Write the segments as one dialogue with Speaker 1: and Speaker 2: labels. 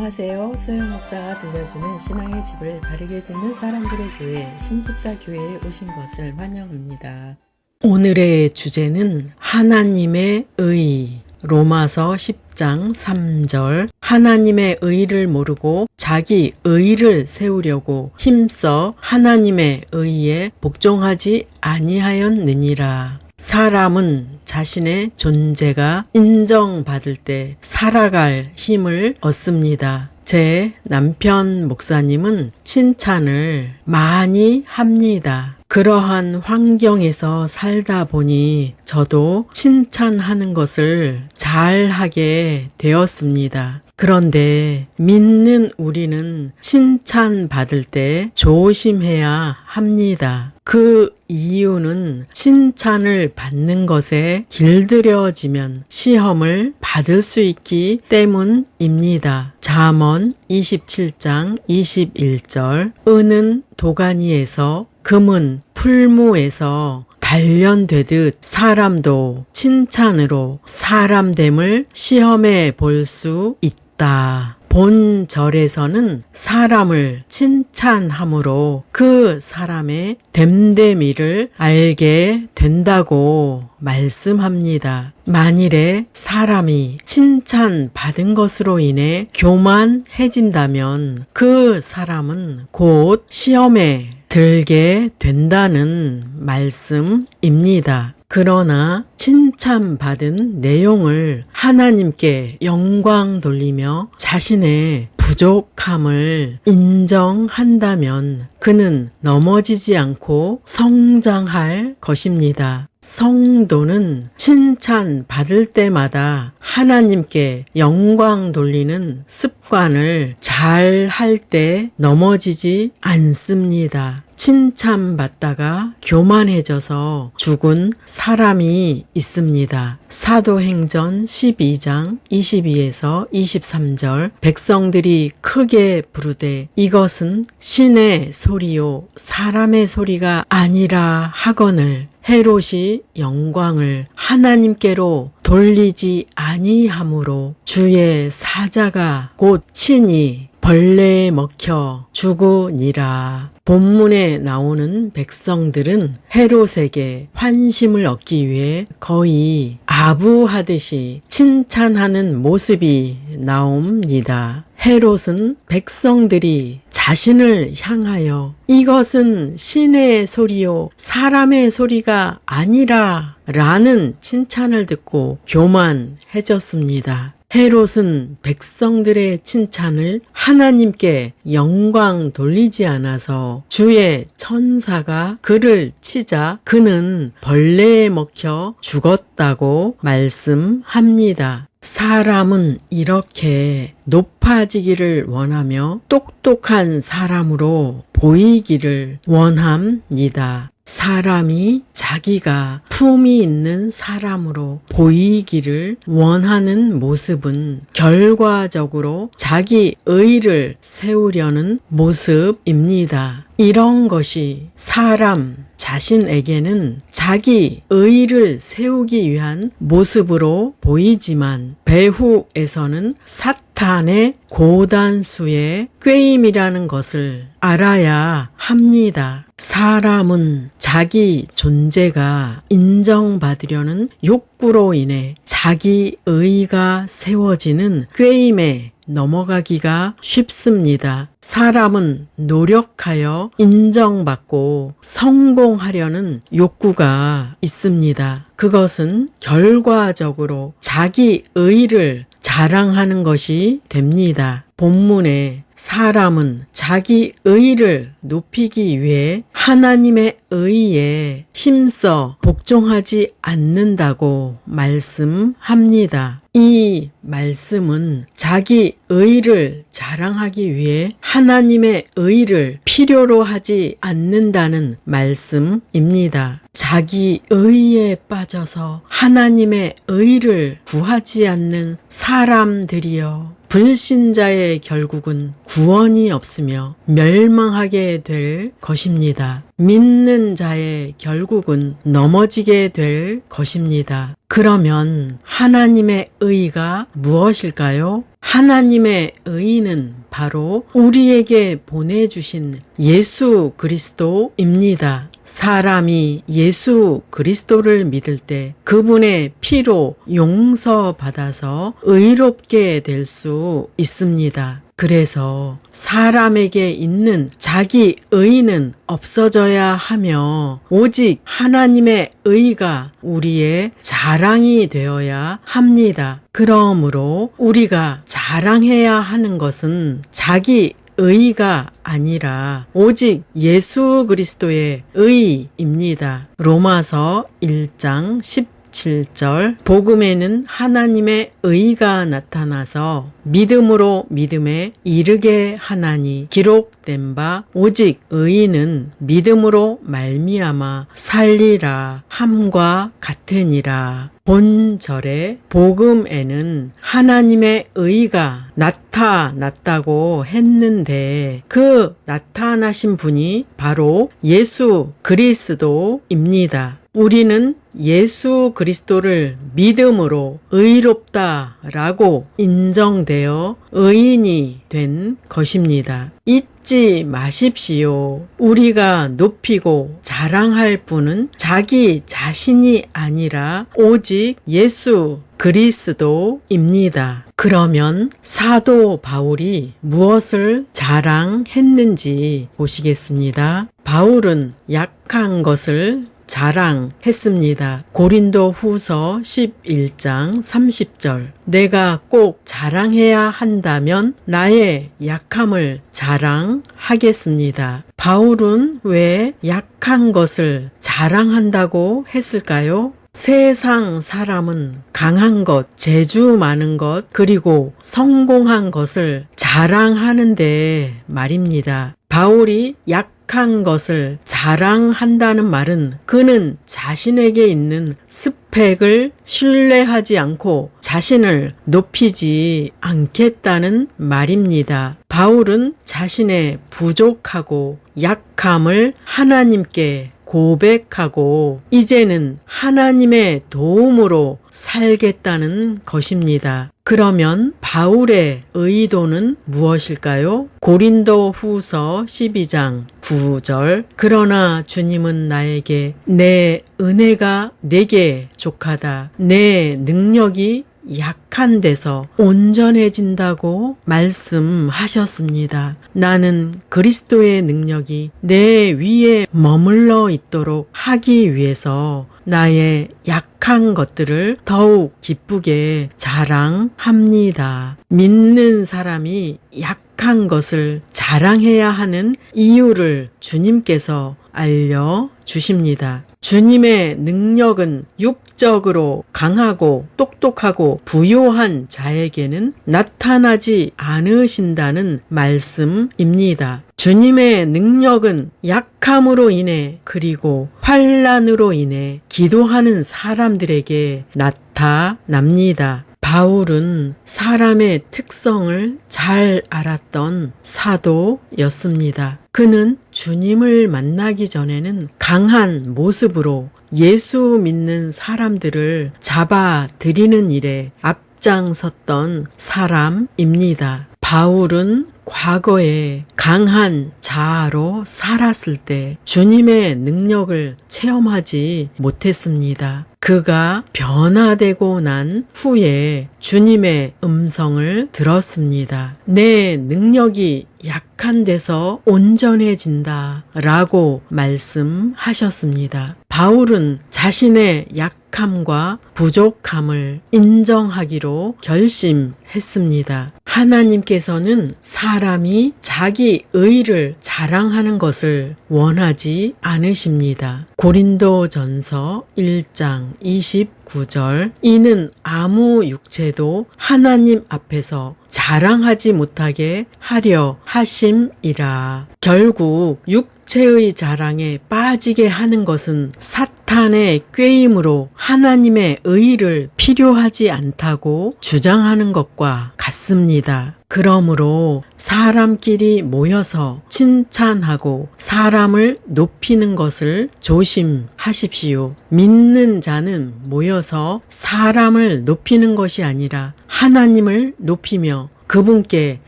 Speaker 1: 안녕하세요. 소영 목사가 들려주는 신앙의 집을 바르게 짓는 사람들의 교회 신집사 교회에 오신 것을 환영합니다. 오늘의 주제는 하나님의 의. 로마서 10장 3절. 하나님의 의를 모르고 자기 의를 세우려고 힘써 하나님의 의에 복종하지 아니하였느니라. 사람은 자신의 존재가 인정받을 때 살아갈 힘을 얻습니다. 제 남편 목사님은 칭찬을 많이 합니다. 그러한 환경에서 살다 보니 저도 칭찬하는 것을 잘하게 되었습니다. 그런데 믿는 우리는 칭찬받을 때 조심해야 합니다. 그 이유는 칭찬을 받는 것에 길들여지면 시험을 받을 수 있기 때문입니다. 잠언 27장 21절. 은은 도가니에서 금은 풀무에서 단련되듯 사람도 칭찬으로 사람됨을 시험해 볼 수 있다. 본절에서는 사람을 칭찬함으로 그 사람의 됨됨이를 알게 된다고 말씀합니다. 만일에 사람이 칭찬받은 것으로 인해 교만해진다면 그 사람은 곧 시험에 들게 된다는 말씀입니다. 그러나 칭찬받은 내용을 하나님께 영광 돌리며 자신의 부족함을 인정한다면 그는 넘어지지 않고 성장할 것입니다. 성도는 칭찬받을 때마다 하나님께 영광 돌리는 습관을 잘 할 때 넘어지지 않습니다. 칭찬받다가 교만해져서 죽은 사람이 있습니다. 사도행전 12장 22에서 23절. 백성들이 크게 부르되 이것은 신의 소리요 사람의 소리가 아니라 하거늘 헤롯이 영광을 하나님께로 돌리지 아니하므로 주의 사자가 곧 친히 벌레에 먹혀 죽으니라. 본문에 나오는 백성들은 헤롯에게 환심을 얻기 위해 거의 아부하듯이 칭찬하는 모습이 나옵니다. 헤롯은 백성들이 자신을 향하여 이것은 신의 소리요 사람의 소리가 아니라 라는 칭찬을 듣고 교만해졌습니다. 헤롯은 백성들의 칭찬을 하나님께 영광 돌리지 않아서 주의 천사가 그를 치자 그는 벌레에 먹혀 죽었다고 말씀합니다. 사람은 이렇게 높아지기를 원하며 똑똑한 사람으로 보이기를 원합니다. 사람이 자기가 품이 있는 사람으로 보이기를 원하는 모습은 결과적으로 자기 의를 세우려는 모습입니다. 이런 것이 사람 자신에게는 자기 의를 세우기 위한 모습으로 보이지만 배후에서는 사탄의 고단수의 꾀임이라는 것을 알아야 합니다. 사람은 자기 존재가 인정받으려는 욕구로 인해 자기 의가 세워지는 꾀임에 넘어가기가 쉽습니다. 사람은 노력하여 인정받고 성공하려는 욕구가 있습니다. 그것은 결과적으로 자기 의를 자랑하는 것이 됩니다. 본문에 사람은 자기 의를 높이기 위해 하나님의 의에 힘써 복종하지 않는다고 말씀합니다. 이 말씀은 자기 의를 자랑하기 위해 하나님의 의를 필요로 하지 않는다는 말씀입니다. 자기 의에 빠져서 하나님의 의를 구하지 않는 사람들이여 불신자의 결국은 구원이 없으며 멸망하게 될 것입니다. 믿는 자의 결국은 넘어지게 될 것입니다. 그러면 하나님의 의가 무엇일까요? 하나님의 의는 바로 우리에게 보내주신 예수 그리스도입니다. 사람이 예수 그리스도를 믿을 때 그분의 피로 용서받아서 의롭게 될 수 있습니다. 그래서 사람에게 있는 자기 의는 없어져야 하며 오직 하나님의 의가 우리의 자랑이 되어야 합니다. 그러므로 우리가 자랑해야 하는 것은 자기 의가 아니라 오직 예수 그리스도의 의입니다. 로마서 1장 17절 복음에는 하나님의 의가 나타나서 믿음으로 믿음에 이르게 하나니 기록된 바 오직 의인은 믿음으로 말미암아 살리라 함과 같으니라. 본절의 복음에는 하나님의 의가 나타났다고 했는데 그 나타나신 분이 바로 예수 그리스도입니다. 우리는 예수 그리스도를 믿음으로 의롭다라고 인정되어 의인이 된 것입니다. 잊지 마십시오. 우리가 높이고 자랑할 분은 자기 자신이 아니라 오직 예수 그리스도입니다. 그러면 사도 바울이 무엇을 자랑했는지 보시겠습니다. 바울은 약한 것을 자랑했습니다. 고린도 후서 11장 30절 내가 꼭 자랑해야 한다면 나의 약함을 자랑하겠습니다. 바울은 왜 약한 것을 자랑한다고 했을까요? 세상 사람은 강한 것, 재주 많은 것, 그리고 성공한 것을 자랑하는데 말입니다. 바울이 약한 것을 자랑한다는 말은 그는 자신에게 있는 스펙을 신뢰하지 않고 자신을 높이지 않겠다는 말입니다. 바울은 자신의 부족하고 약함을 하나님께 고백하고 이제는 하나님의 도움으로 살겠다는 것입니다. 그러면 바울의 의도는 무엇일까요? 고린도 후서 12장 9절 그러나 주님은 나에게 내 은혜가 내게 족하다. 내 능력이 약한 데서 온전해진다고 말씀하셨습니다. 나는 그리스도의 능력이 내 위에 머물러 있도록 하기 위해서 나의 약한 것들을 더욱 기쁘게 자랑합니다. 믿는 사람이 약한 것을 자랑해야 하는 이유를 주님께서 알려주십니다. 주님의 능력은 육적으로 강하고 똑똑하고 부요한 자에게는 나타나지 않으신다는 말씀입니다. 주님의 능력은 약함으로 인해 그리고 환난으로 인해 기도하는 사람들에게 나타납니다. 바울은 사람의 특성을 잘 알았던 사도였습니다. 그는 주님을 만나기 전에는 강한 모습으로 예수 믿는 사람들을 잡아들이는 일에 앞장섰던 사람입니다. 바울은 과거에 강한 자아로 살았을 때 주님의 능력을 체험하지 못했습니다. 그가 변화되고 난 후에 주님의 음성을 들었습니다. 내 능력이 약한 데서 온전해진다 라고 말씀하셨습니다. 바울은 자신의 약함과 부족함을 인정하기로 결심했습니다. 하나님께서는 사람이 자기 의를 자랑하는 것을 원하지 않으십니다. 고린도전서 1장 29절 이는 아무 육체도 하나님 앞에서 자랑하지 못하게 하려 하심이라. 결국 육체의 자랑에 빠지게 하는 것은 사탄의 꾀임으로 하나님의 의를 필요하지 않다고 주장하는 것과 같습니다. 그러므로 사람끼리 모여서 칭찬하고 사람을 높이는 것을 조심하십시오. 믿는 자는 모여서 사람을 높이는 것이 아니라 하나님을 높이며 그분께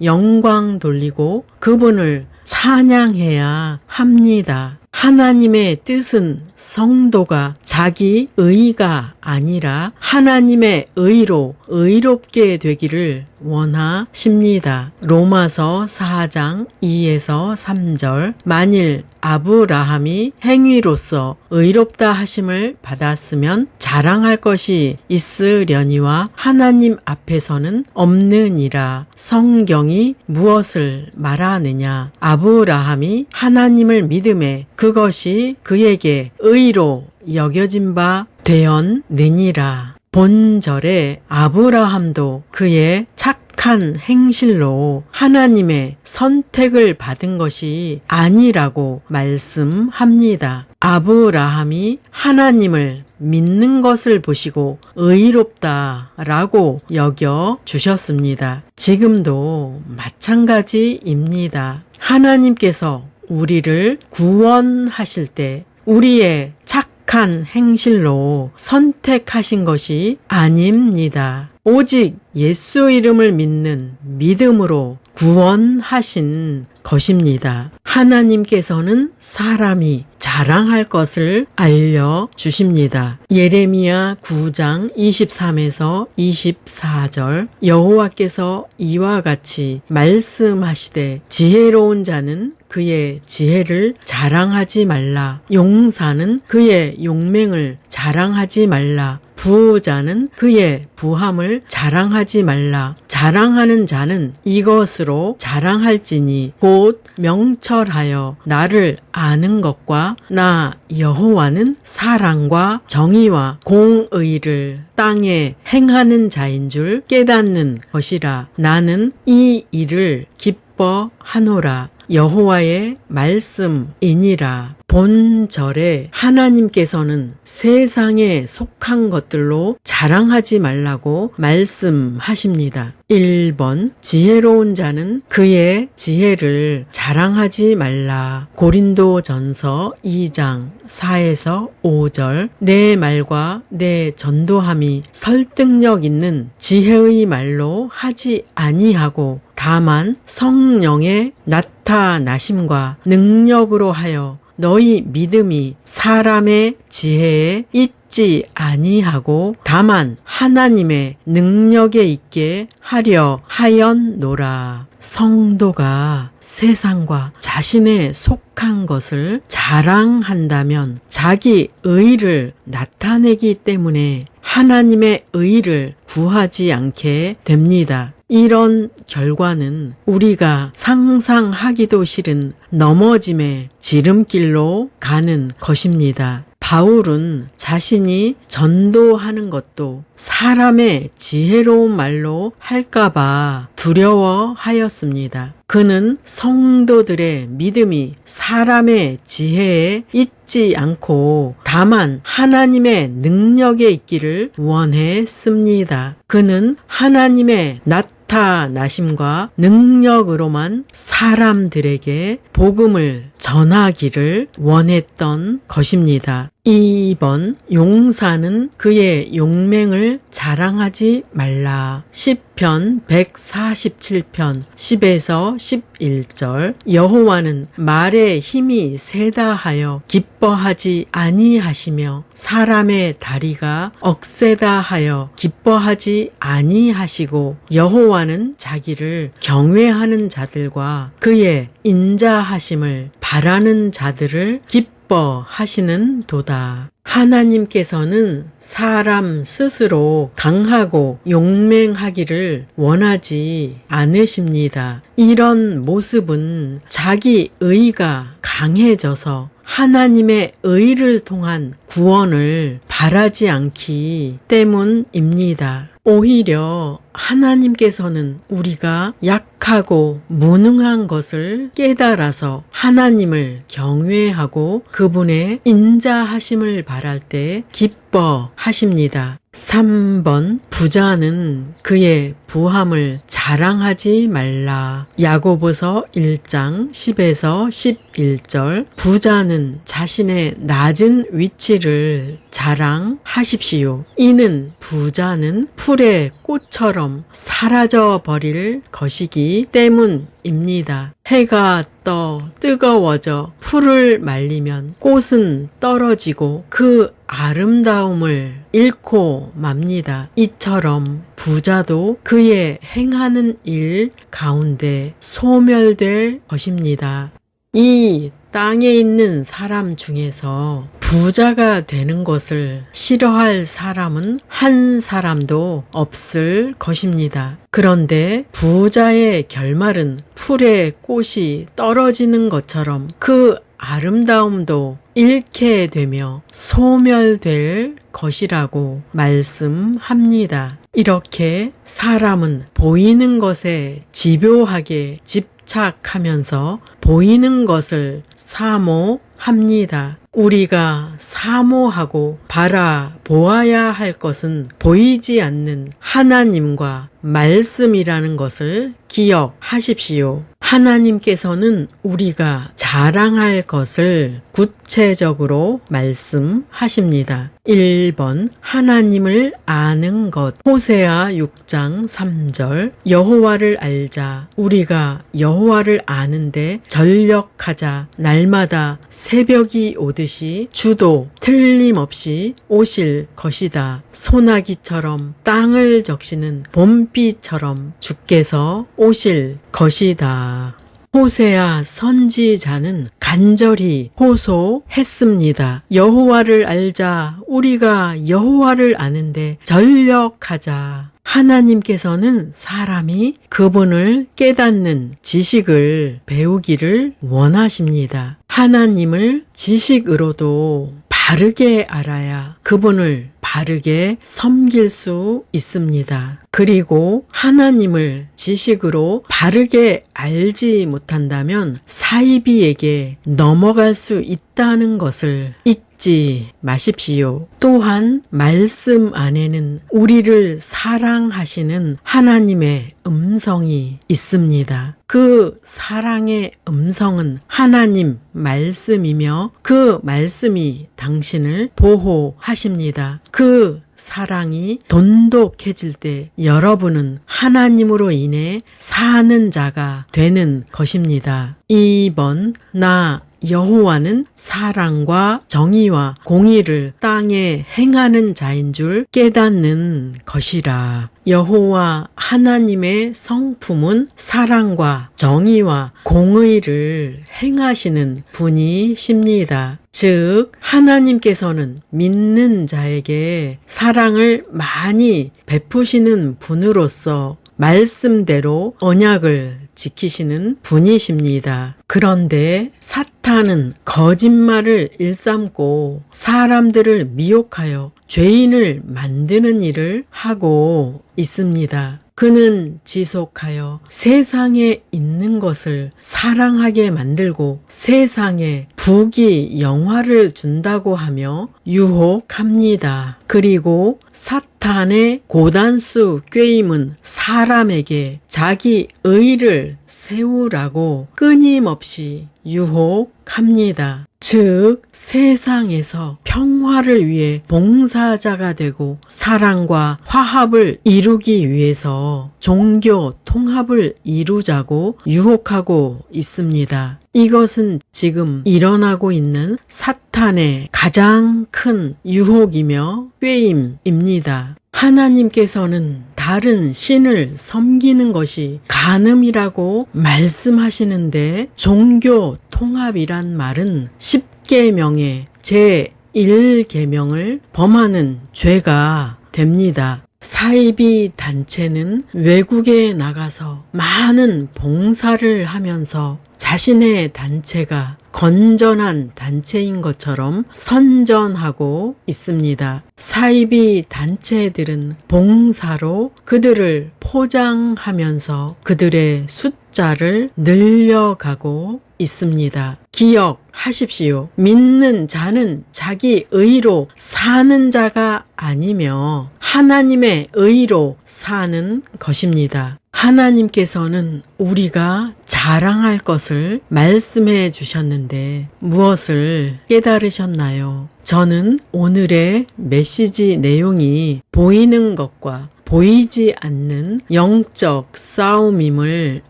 Speaker 1: 영광 돌리고 그분을 찬양해야 합니다. 하나님의 뜻은 성도가 자기 의가 아니라 하나님의 의로 의롭게 되기를 원하십니다. 로마서 4장 2에서 3절. 만일 아브라함이 행위로서 의롭다 하심을 받았으면 자랑할 것이 있으려니와 하나님 앞에서는 없느니라. 성경이 무엇을 말하느냐? 아브라함이 하나님을 믿음에 그것이 그에게 의로 여겨진 바 되었느니라. 본절에 아브라함도 그의 착한 행실로 하나님의 선택을 받은 것이 아니라고 말씀합니다. 아브라함이 하나님을 믿는 것을 보시고 의롭다라고 여겨 주셨습니다. 지금도 마찬가지입니다. 하나님께서 우리를 구원하실 때 우리의 착한 행실로 선택하신 것이 아닙니다. 오직 예수 이름을 믿는 믿음으로 구원하신 것입니다. 하나님께서는 사람이 자랑할 것을 알려주십니다. 예레미야 9장 23에서 24절. 여호와께서 이와 같이 말씀하시되 지혜로운 자는 그의 지혜를 자랑하지 말라. 용사는 그의 용맹을 자랑하지 말라. 부자는 그의 부함을 자랑하지 말라. 자랑하는 자는 이것으로 자랑할지니 곧 명철하여 나를 아는 것과 나 여호와는 사랑과 정의와 공의를 땅에 행하는 자인 줄 깨닫는 것이라. 나는 이 일을 기뻐하노라. 여호와의 말씀이니라. 본절에 하나님께서는 세상에 속한 것들로 자랑하지 말라고 말씀하십니다. 1번 지혜로운 자는 그의 지혜를 자랑하지 말라. 고린도전서 2장 4에서 5절. 내 말과 내 전도함이 설득력 있는 지혜의 말로 하지 아니하고 다만 성령의 나타나심과 능력으로 하여 너희 믿음이 사람의 지혜에 있지 아니하고 다만 하나님의 능력에 있게 하려 하였노라. 성도가 세상과 자신의 속한 것을 자랑한다면 자기 의를 나타내기 때문에 하나님의 의를 구하지 않게 됩니다. 이런 결과는 우리가 상상하기도 싫은 넘어짐의 지름길로 가는 것입니다. 바울은 자신이 전도하는 것도 사람의 지혜로운 말로 할까봐 두려워하였습니다. 그는 성도들의 믿음이 사람의 지혜에 있지 않고 다만 하나님의 능력에 있기를 원했습니다. 그는 하나님의 나타나심과 능력으로만 사람들에게 복음을 전하기를 원했던 것입니다. 2번 용사는 그의 용맹을 자랑하지 말라. 시편 147편 10에서 11절. 여호와는 말에 힘이 세다 하여 기뻐하지 아니하시며 사람의 다리가 억세다 하여 기뻐하지 아니하시고 여호와는 자기를 경외하는 자들과 그의 인자하심을 바라는 자들을 기뻐하시는 도다. 하나님께서는 사람 스스로 강하고 용맹하기를 원하지 않으십니다. 이런 모습은 자기 의가 강해져서 하나님의 의를 통한 구원을 바라지 않기 때문입니다. 오히려 하나님께서는 우리가 약하고 무능한 것을 깨달아서 하나님을 경외하고 그분의 인자하심을 바랄 때 기뻐하십니다. 3번 부자는 그의 부함을 자랑하지 말라. 야고보서 1장 10에서 1절 부자는 자신의 낮은 위치를 자랑하십시오. 이는 부자는 풀의 꽃처럼 사라져 버릴 것이기 때문입니다. 해가 떠 뜨거워져 풀을 말리면 꽃은 떨어지고 그 아름다움을 잃고 맙니다. 이처럼 부자도 그의 행하는 일 가운데 소멸될 것입니다. 이 땅에 있는 사람 중에서 부자가 되는 것을 싫어할 사람은 한 사람도 없을 것입니다. 그런데 부자의 결말은 풀의 꽃이 떨어지는 것처럼 그 아름다움도 잃게 되며 소멸될 것이라고 말씀합니다. 이렇게 사람은 보이는 것에 집요하게 집착하면서 보이는 것을 사모합니다. 우리가 사모하고 바라보아야 할 것은 보이지 않는 하나님과 말씀이라는 것을 기억하십시오. 하나님께서는 우리가 자랑할 것을 구체적으로 말씀하십니다. 1번 하나님을 아는 것. 호세아 6장 3절 여호와를 알자. 우리가 여호와를 아는데 전력하자. 날마다 새벽이 오듯이 주도 틀림없이 오실 것이다. 소나기처럼 땅을 적시는 봄비처럼 주께서 오실 것이다. 호세아 선지자는 간절히 호소했습니다. 여호와를 알자. 우리가 여호와를 아는데 전력하자. 하나님께서는 사람이 그분을 깨닫는 지식을 배우기를 원하십니다. 하나님을 지식으로도 바르게 알아야 그분을 바르게 섬길 수 있습니다. 그리고 하나님을 지식으로 바르게 알지 못한다면 사이비에게 넘어갈 수 있다는 것을 잊지 마십시오. 또한 말씀 안에는 우리를 사랑하시는 하나님의 음성이 있습니다. 그 사랑의 음성은 하나님 말씀이며 그 말씀이 당신을 보호하십니다. 그 사랑이 돈독해질 때 여러분은 하나님으로 인해 사는 자가 되는 것입니다. 2번 나 여호와는 사랑과 정의와 공의를 땅에 행하는 자인 줄 깨닫는 것이라. 여호와 하나님의 성품은 사랑과 정의와 공의를 행하시는 분이십니다. 즉 하나님께서는 믿는 자에게 사랑을 많이 베푸시는 분으로서 말씀대로 언약을 지키시는 분이십니다. 그런데 사탄은 거짓말을 일삼고 사람들을 미혹하여 죄인을 만드는 일을 하고 있습니다. 그는 지속하여 세상에 있는 것을 사랑하게 만들고 세상에 부귀영화를 준다고 하며 유혹합니다. 그리고 사탄의 고단수 꾀임은 사람에게 자기 의를 세우라고 끊임없이 유혹합니다. 즉 세상에서 평화를 위해 봉사자가 되고 사랑과 화합을 이루기 위해서 종교 통합을 이루자고 유혹하고 있습니다. 이것은 지금 일어나고 있는 사탄의 가장 큰 유혹이며 꾀임입니다. 하나님께서는 다른 신을 섬기는 것이 간음이라고 말씀하시는데 종교 통합이란 말은 10계명의 제1계명을 범하는 죄가 됩니다. 사이비 단체는 외국에 나가서 많은 봉사를 하면서 자신의 단체가 건전한 단체인 것처럼 선전하고 있습니다. 사이비 단체들은 봉사로 그들을 포장하면서 그들의 숫자를 늘려가고 있습니다. 기억하십시오. 믿는 자는 자기 의로 사는 자가 아니며 하나님의 의로 사는 것입니다. 하나님께서는 우리가 자랑할 것을 말씀해 주셨는데 무엇을 깨달으셨나요? 저는 오늘의 메시지 내용이 보이는 것과 보이지 않는 영적 싸움임을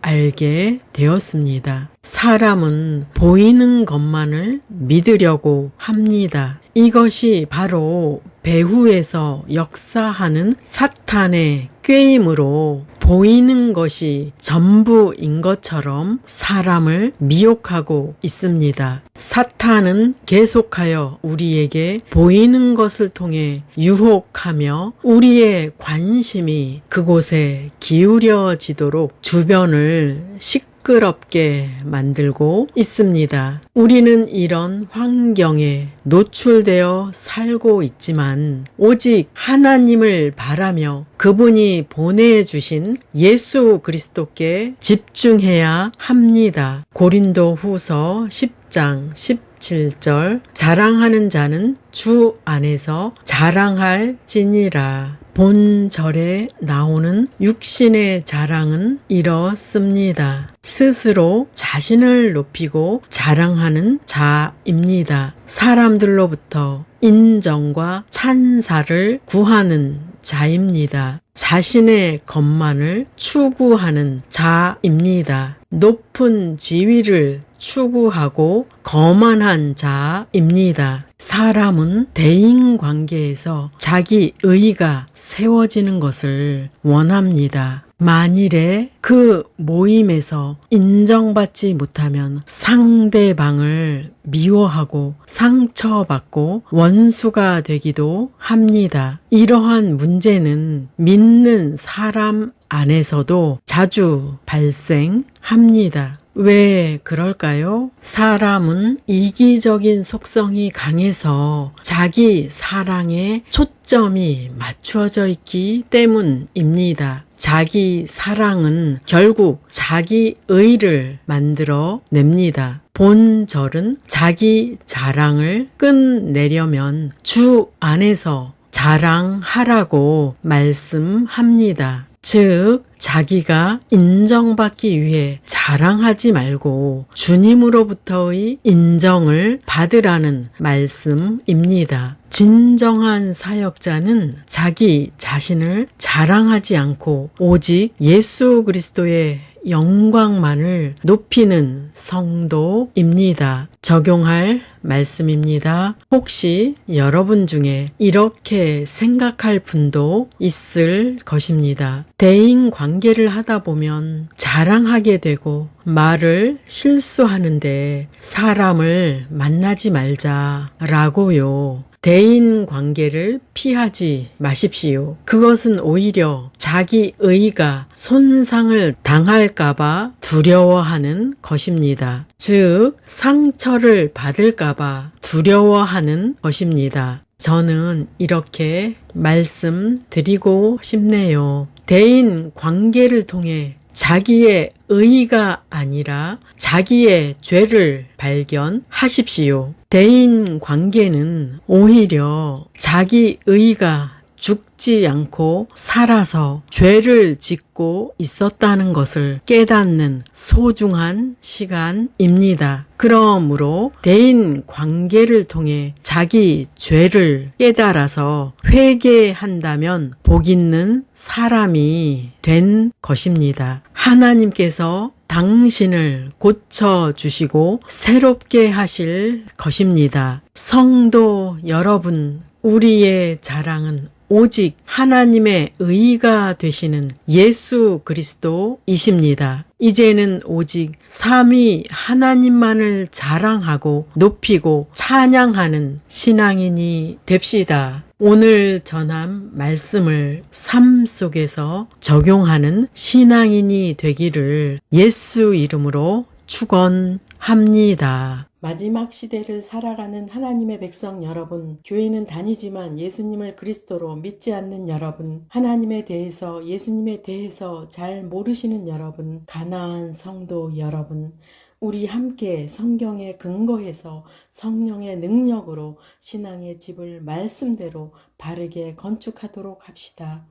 Speaker 1: 알게 되었습니다. 사람은 보이는 것만을 믿으려고 합니다. 이것이 바로 배후에서 역사하는 사탄의 꾀임으로 보이는 것이 전부인 것처럼 사람을 미혹하고 있습니다. 사탄은 계속하여 우리에게 보이는 것을 통해 유혹하며 우리의 관심이 그곳에 기울여지도록 주변을 시끄럽게 만들고 있습니다. 우리는 이런 환경에 노출되어 살고 있지만 오직 하나님을 바라며 그분이 보내주신 예수 그리스도께 집중해야 합니다. 고린도 후서 10장 17절 자랑하는 자는 주 안에서 자랑할지니라. 본절에 나오는 육신의 자랑은 이렇습니다. 스스로 자신을 높이고 자랑하는 자입니다. 사람들로부터 인정과 찬사를 구하는 자입니다. 자신의 것만을 추구하는 자입니다. 높은 지위를 추구하고 거만한 자입니다. 사람은 대인관계에서 자기 의가 세워지는 것을 원합니다. 만일에 그 모임에서 인정받지 못하면 상대방을 미워하고 상처받고 원수가 되기도 합니다. 이러한 문제는 믿는 사람 안에서도 자주 발생합니다. 왜 그럴까요? 사람은 이기적인 속성이 강해서 자기 사랑에 초점이 맞추어져 있기 때문입니다. 자기 사랑은 결국 자기 의를 만들어 냅니다. 본절은 자기 자랑을 끝내려면 주 안에서 자랑하라고 말씀합니다. 즉, 자기가 인정받기 위해 자랑하지 말고 주님으로부터의 인정을 받으라는 말씀입니다. 진정한 사역자는 자기 자신을 자랑하지 않고 오직 예수 그리스도의 영광만을 높이는 성도입니다. 적용할 말씀입니다. 혹시 여러분 중에 이렇게 생각할 분도 있을 것입니다. 대인 관계를 하다 보면 자랑하게 되고 말을 실수하는데 사람을 만나지 말자라고요. 대인 관계를 피하지 마십시오. 그것은 오히려 자기 의가 손상을 당할까봐 두려워하는 것입니다. 즉, 상처를 받을까봐 두려워하는 것입니다. 저는 이렇게 말씀드리고 싶네요. 대인 관계를 통해 자기의 의가 아니라 자기의 죄를 발견하십시오. 대인 관계는 오히려 자기 의가 죽지 않고 살아서 죄를 짓고 있었다는 것을 깨닫는 소중한 시간입니다. 그러므로 대인 관계를 통해 자기 죄를 깨달아서 회개한다면 복 있는 사람이 된 것입니다. 하나님께서 당신을 고쳐주시고 새롭게 하실 것입니다. 성도 여러분, 우리의 자랑은 오직 하나님의 의가 되시는 예수 그리스도이십니다. 이제는 오직 삼위 하나님만을 자랑하고 높이고 찬양하는 신앙인이 됩시다. 오늘 전한 말씀을 삶 속에서 적용하는 신앙인이 되기를 예수 이름으로 축원합니다. 마지막 시대를 살아가는 하나님의 백성 여러분, 교회는 다니지만 예수님을 그리스도로 믿지 않는 여러분, 하나님에 대해서 예수님에 대해서 잘 모르시는 여러분, 가나안 성도 여러분, 우리 함께 성경에 근거해서 성령의 능력으로 신앙의 집을 말씀대로 바르게 건축하도록 합시다.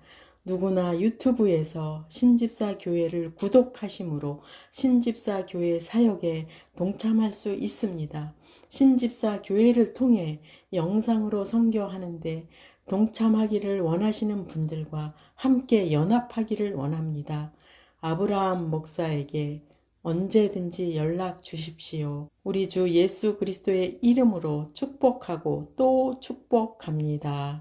Speaker 1: 누구나 유튜브에서 신집사 교회를 구독하심으로 신집사 교회 사역에 동참할 수 있습니다. 신집사 교회를 통해 영상으로 선교하는데 동참하기를 원하시는 분들과 함께 연합하기를 원합니다. 아브라함 목사에게 언제든지 연락 주십시오. 우리 주 예수 그리스도의 이름으로 축복하고 또 축복합니다.